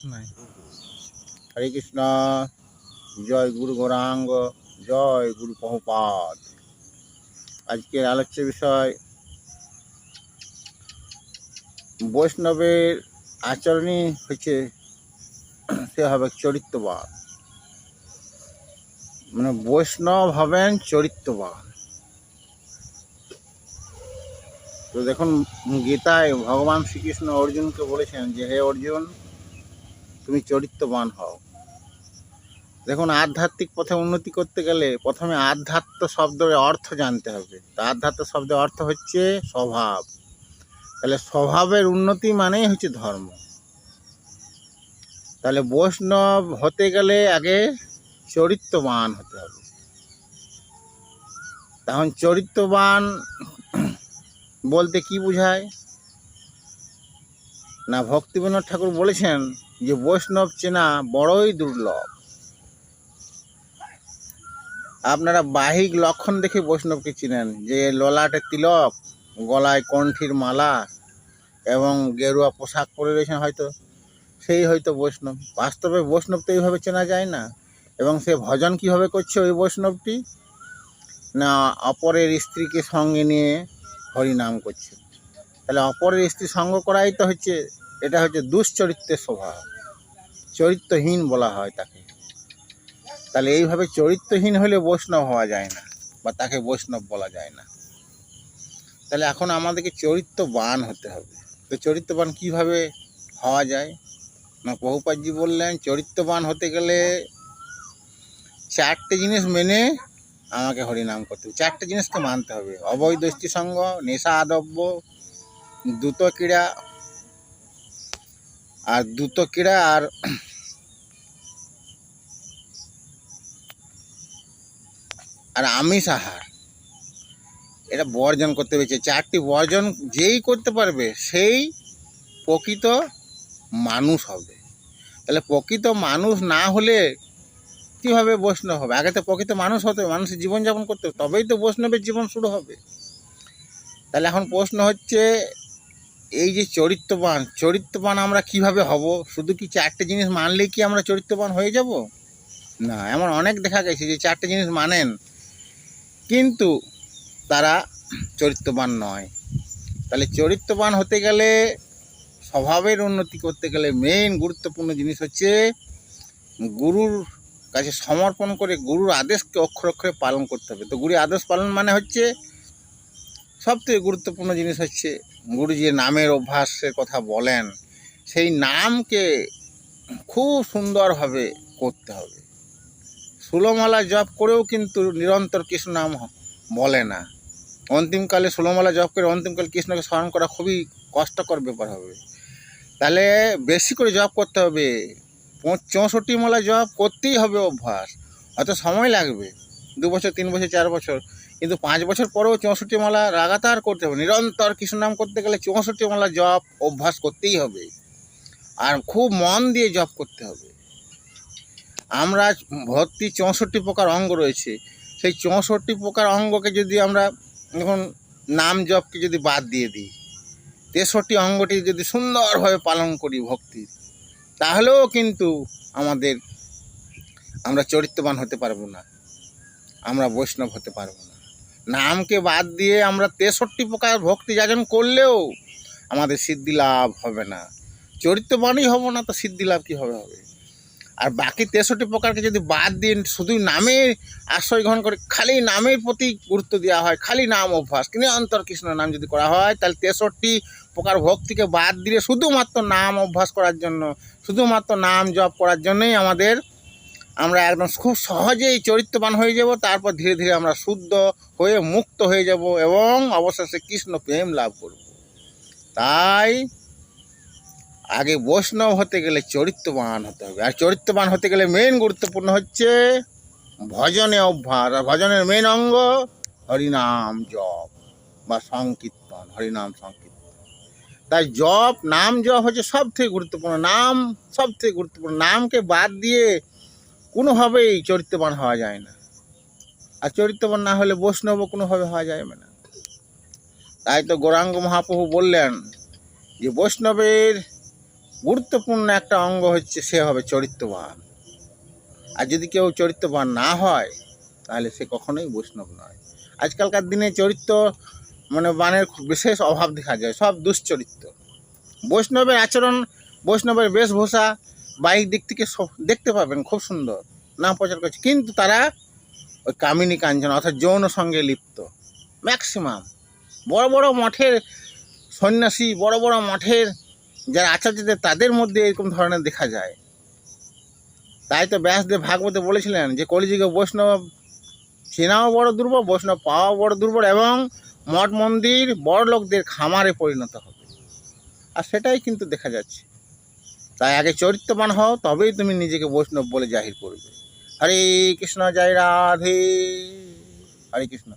নাই। হরে কৃষ্ণ। জয় গুরু গৌরাঙ্গ, জয় গুরু প্রভুপাদ। আজকের আলোচ্য বিষয় বৈষ্ণবের আচরণই হচ্ছে সে হবে চরিত্রবান, মানে বৈষ্ণব হবেন চরিত্রবান। তো দেখুন, গীতায় ভগবান শ্রীকৃষ্ণ অর্জুনকে বলেছেন যে হে অর্জুন, তুমি চরিত্রবান হও। দেখুন, আধ্যাত্মিক পথে উন্নতি করতে গেলে প্রথমে আধ্যাত্ম শব্দের অর্থ জানতে হবে। তো আধ্যাত্ম শব্দের অর্থ হচ্ছে স্বভাব। তাহলে স্বভাবের উন্নতি মানেই হচ্ছে ধর্ম। তাহলে বৈষ্ণব হতে গেলে আগে চরিত্রবান হতে হবে। তখন চরিত্রবান বলতে কি বোঝায় না, ভক্তিবিনোদ ঠাকুর বলেছেন যে বৈষ্ণব চেনা বড়ই দুর্লভ। আপনারা বাহ্যিক লক্ষণ দেখে বৈষ্ণবকে চিনেন, যে ললাটে তিলক, গলায় কণ্ঠীর মালা এবং গেরুয়া পোশাক পরে রয়েছেন, হয়তো সেই হয়তো বৈষ্ণব। বাস্তবে বৈষ্ণব তো এইভাবে চেনা যায় না। এবং সে ভজন কিভাবে করছে ওই বৈষ্ণবটি, না অপরের স্ত্রীকে সঙ্গে নিয়ে হরিনাম করছে। তাহলে অপরের স্ত্রী সঙ্গ করাই তো হচ্ছে, এটা হচ্ছে দুশ্চরিত্রের স্বভাব, চরিত্রহীন বলা হয় তাকে। তাহলে এইভাবে চরিত্রহীন হলে বৈষ্ণব হওয়া যায় না, বা তাকে বৈষ্ণব বলা যায় না। তাহলে এখন আমাদেরকে চরিত্রবান হতে হবে। তো চরিত্রবান কিভাবে হওয়া যায় না, প্রভুপাদজি বললেন চরিত্রবান হতে গেলে চারটে জিনিস মেনে আমাকে হরিনাম করতে হবে। চারটে জিনিসকে মানতে হবে: অবৈধ স্ত্রী সঙ্গ, নেশা আদব্য, দ্রুত ক্রীড়া আর আমিষ আহার, এটা বর্জন করতে হবে। চারটি বর্জন যেই করতে পারবে সেই প্রকৃত মানুষ হবে। তাহলে প্রকৃত মানুষ না হলে কীভাবে বৈষ্ণব হবে? আগে তো প্রকৃত মানুষ হতে হবে, মানুষের জীবনযাপন করতে হবে, তবেই তো বৈষ্ণবের জীবন শুরু হবে। তাহলে এখন প্রশ্ন হচ্ছে, এই যে চরিত্রবান আমরা কিভাবে হব? শুধু কি চারটে জিনিস মানলেই কি আমরা চরিত্রবান হয়ে যাব? না, এমন অনেক দেখা গেছে যে চারটে জিনিস মানেন কিন্তু তারা চরিত্রবান নয়। তাহলে চরিত্রবান হতে গেলে, স্বভাবের উন্নতি করতে গেলে মেইন গুরুত্বপূর্ণ জিনিস হচ্ছে গুরুর কাছে সমর্পণ করে গুরুর আদেশকে অক্ষরে অক্ষরে পালন করতে হবে। তো গুরুর আদেশ পালন মানে হচ্ছে সবথেকে গুরুত্বপূর্ণ জিনিস হচ্ছে গুরু যে নামের অভ্যাসের কথা বলেন, সেই নামকে খুব সুন্দরভাবে করতে হবে। ষোলমালা জপ করেও কিন্তু নিরন্তর কৃষ্ণ নাম বলে না। অন্তিমকালে ষোলমালা জপ করে অন্তিমকালে কৃষ্ণকে স্মরণ করা খুবই কষ্টকর ব্যাপার হবে। তাহলে বেশি করে জপ করতে হবে। 64 মালা জপ করতেই হবে অভ্যাস। হয়তো সময় লাগবে 2 বছর, 3 বছর, 4 বছর, কিন্তু 5 বছর পরেও 64 মালা লাগাতার করতে হবে। নিরন্তর কৃষ্ণ নাম করতে গেলে 64 মালা জপ অভ্যাস করতেই হবে, আর খুব মন দিয়ে জপ করতে হবে। আমরা ভক্তি 64 প্রকার অঙ্গ রয়েছে, সেই 64 প্রকার অঙ্গকে যদি আমরা এখন নাম জপকে যদি বাদ দিয়ে দিই, 63 অঙ্গটি যদি সুন্দরভাবে পালন করি ভক্তির, তাহলেও কিন্তু আমরা চরিত্রবান হতে পারবো না, আমরা বৈষ্ণব হতে পারবো না। নামকে বাদ দিয়ে আমরা 63 প্রকার ভক্তি যাজন করলেও আমাদের সিদ্ধি লাভ হবে না। চরিত্রবানই হব না, তো সিদ্ধি লাভ কীভাবে হবে? আর বাকি 63 প্রকারকে যদি বাদ দিয়ে শুধু নামের আশ্রয় গ্রহণ করে খালি নামের প্রতি গুরুত্ব দেওয়া হয়, খালি নাম অভ্যাস, কিন্তু অন্তর কৃষ্ণ নাম যদি করা হয়, তাহলে 63 প্রকার ভক্তিকে বাদ দিয়ে শুধুমাত্র নাম অভ্যাস করার জন্য, শুধুমাত্র নাম জপ করার জন্যই আমরা একদম খুব সহজেই চরিত্রবান হয়ে যাব। তারপর ধীরে ধীরে আমরা শুদ্ধ হয়ে মুক্ত হয়ে যাব এবং অবশেষে কৃষ্ণ প্রেম লাভ করব। তাই আগে বৈষ্ণব হতে গেলে চরিত্রবান হতে হবে। আর চরিত্রবান হতে গেলে মেন গুরুত্বপূর্ণ হচ্ছে ভজনে অভ্যাস। আর ভজনের মেন অঙ্গ হরিনাম জপ বা সংকীর্তন, হরিনাম সংকীর্তন। তাই নাম জপ হচ্ছে সব থেকে গুরুত্বপূর্ণ। নাম সব থেকে গুরুত্বপূর্ণ। নামকে বাদ দিয়ে কোনোভাবেই চরিত্রবান হওয়া যায় না, আর চরিত্রবান না হলে বৈষ্ণবও কোনোভাবে হওয়া যাবে না। তাই তো গৌরাঙ্গ মহাপ্রভু বললেন যে বৈষ্ণবের গুরুত্বপূর্ণ একটা অঙ্গ হচ্ছে সে হবে চরিত্রবান। আর যদি কেউ চরিত্রবান না হয় তাহলে সে কখনোই বৈষ্ণব নয়। আজকালকার দিনে চরিত্র মানে বানের খুব বিশেষ অভাব দেখা যায়, সব দুশ্চরিত্র। বৈষ্ণবের আচরণ, বৈষ্ণবের বেশভূষা বাইরের দিক থেকে দেখতে পাবেন খুব সুন্দর, নাম প্রচার করছে, কিন্তু তারা ওই কামিনী কাঞ্চন অর্থাৎ যৌন সঙ্গে লিপ্ত ম্যাক্সিমাম। বড় বড় মঠের সন্ন্যাসী, বড় বড় মঠের যারা আচার্যদের, তাদের মধ্যে এরকম ধরনের দেখা যায়। তাই তো ব্যাসদেব ভাগবতে বলেছিলেন যে কলিযুগে বৈষ্ণব চেনাও বড় দুর্বল, বৈষ্ণব পাওয়াও বড় দুর্বল, এবং মঠ মন্দির বড় লোকদের খামারে পরিণত হবে। আর সেটাই কিন্তু দেখা যাচ্ছে। তাই আগে চরিত্রবান হও, তবেই তুমি নিজেকে বৈষ্ণব বলে জাহির করবে। হরে কৃষ্ণ, জয় রাধে, হরে কৃষ্ণ।